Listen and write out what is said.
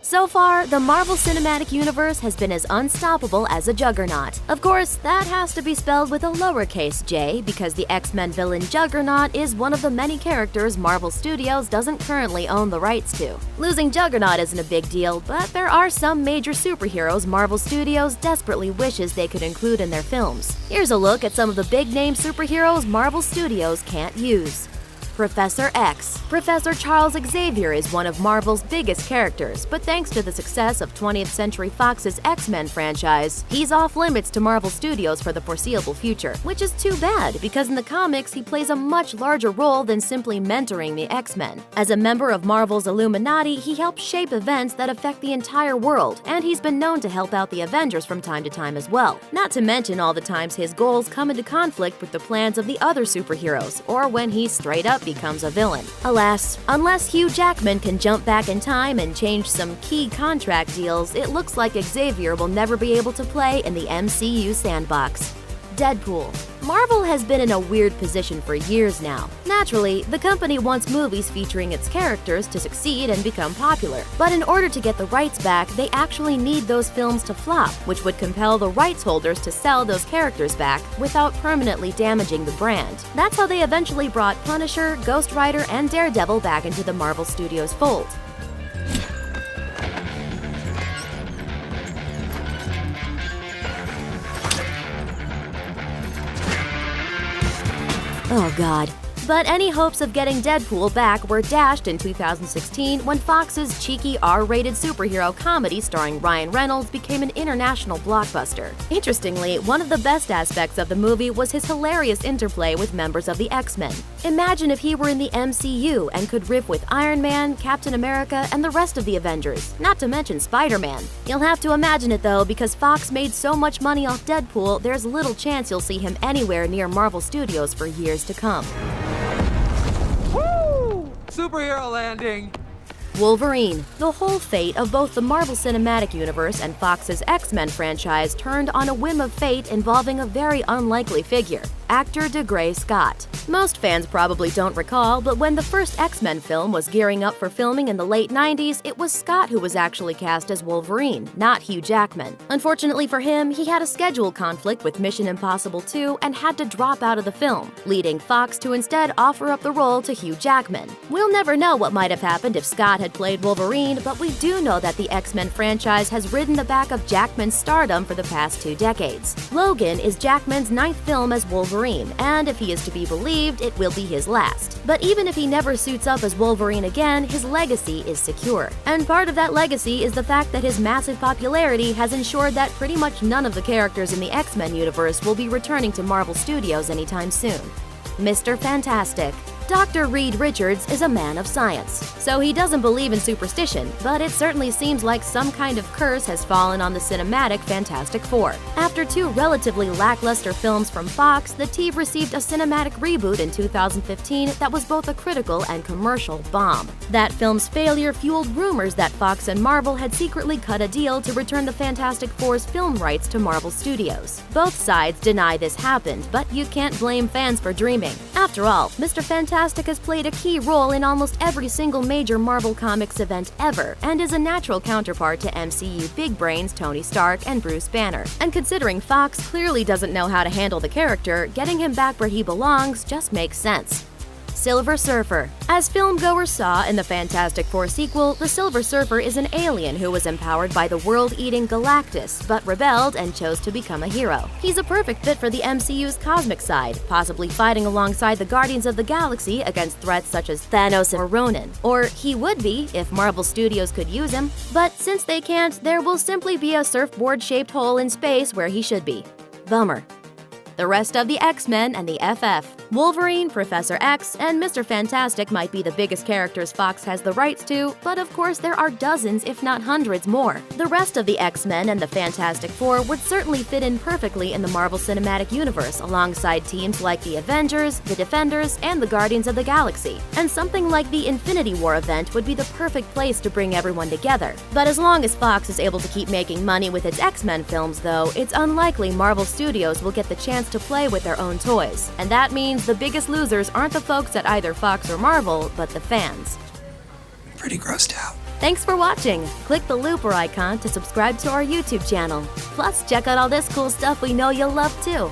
So far, the Marvel Cinematic Universe has been as unstoppable as a Juggernaut. Of course, that has to be spelled with a lowercase j because the X-Men villain Juggernaut is one of the many characters Marvel Studios doesn't currently own the rights to. Losing Juggernaut isn't a big deal, but there are some major superheroes Marvel Studios desperately wishes they could include in their films. Here's a look at some of the big-name superheroes Marvel Studios can't use. Professor X. Professor Charles Xavier is one of Marvel's biggest characters, but thanks to the success of 20th Century Fox's X-Men franchise, he's off limits to Marvel Studios for the foreseeable future, which is too bad because in the comics he plays a much larger role than simply mentoring the X-Men. As a member of Marvel's Illuminati, he helps shape events that affect the entire world, and he's been known to help out the Avengers from time to time as well. Not to mention all the times his goals come into conflict with the plans of the other superheroes, or when he straight up becomes a villain. Alas, unless Hugh Jackman can jump back in time and change some key contract deals, it looks like Xavier will never be able to play in the MCU sandbox. Deadpool. Marvel has been in a weird position for years now. Naturally, the company wants movies featuring its characters to succeed and become popular. But in order to get the rights back, they actually need those films to flop, which would compel the rights holders to sell those characters back without permanently damaging the brand. That's how they eventually brought Punisher, Ghost Rider, and Daredevil back into the Marvel Studios fold. Oh god. But any hopes of getting Deadpool back were dashed in 2016 when Fox's cheeky R-rated superhero comedy starring Ryan Reynolds became an international blockbuster. Interestingly, one of the best aspects of the movie was his hilarious interplay with members of the X-Men. Imagine if he were in the MCU and could riff with Iron Man, Captain America, and the rest of the Avengers, not to mention Spider-Man. You'll have to imagine it though, because Fox made so much money off Deadpool, there's little chance you'll see him anywhere near Marvel Studios for years to come. Superhero landing! Wolverine. The whole fate of both the Marvel Cinematic Universe and Fox's X-Men franchise turned on a whim of fate involving a very unlikely figure, actor DeGray Scott. Most fans probably don't recall, but when the first X-Men film was gearing up for filming in the late 90s, it was Scott who was actually cast as Wolverine, not Hugh Jackman. Unfortunately for him, he had a schedule conflict with Mission Impossible 2 and had to drop out of the film, leading Fox to instead offer up the role to Hugh Jackman. We'll never know what might have happened if Scott had played Wolverine, but we do know that the X-Men franchise has ridden the back of Jackman's stardom for the past 2 decades. Logan is Jackman's 9th film as Wolverine, and if he is to be believed, it will be his last. But even if he never suits up as Wolverine again, his legacy is secure. And part of that legacy is the fact that his massive popularity has ensured that pretty much none of the characters in the X-Men universe will be returning to Marvel Studios anytime soon. Mr. Fantastic. Dr. Reed Richards is a man of science, so he doesn't believe in superstition, but it certainly seems like some kind of curse has fallen on the cinematic Fantastic Four. After 2 relatively lackluster films from Fox, the team received a cinematic reboot in 2015 that was both a critical and commercial bomb. That film's failure fueled rumors that Fox and Marvel had secretly cut a deal to return the Fantastic Four's film rights to Marvel Studios. Both sides deny this happened, but you can't blame fans for dreaming. After all, Mr. Fantastic has played a key role in almost every single major Marvel Comics event ever, and is a natural counterpart to MCU big brains Tony Stark and Bruce Banner. And considering Fox clearly doesn't know how to handle the character, getting him back where he belongs just makes sense. Silver Surfer. As filmgoers saw in the Fantastic Four sequel, the Silver Surfer is an alien who was empowered by the world-eating Galactus, but rebelled and chose to become a hero. He's a perfect fit for the MCU's cosmic side, possibly fighting alongside the Guardians of the Galaxy against threats such as Thanos or Ronan. Or he would be, if Marvel Studios could use him. But since they can't, there will simply be a surfboard-shaped hole in space where he should be. Bummer. The rest of the X-Men and the FF. Wolverine, Professor X, and Mr. Fantastic might be the biggest characters Fox has the rights to, but of course there are dozens if not hundreds more. The rest of the X-Men and the Fantastic Four would certainly fit in perfectly in the Marvel Cinematic Universe alongside teams like the Avengers, the Defenders, and the Guardians of the Galaxy. And something like the Infinity War event would be the perfect place to bring everyone together. But as long as Fox is able to keep making money with its X-Men films though, it's unlikely Marvel Studios will get the chance to play with their own toys. And that means the biggest losers aren't the folks at either Fox or Marvel, but the fans. I'm pretty grossed out. Thanks for watching. Click the looper icon to subscribe to our YouTube channel. Plus, check out all this cool stuff we know you'll love too.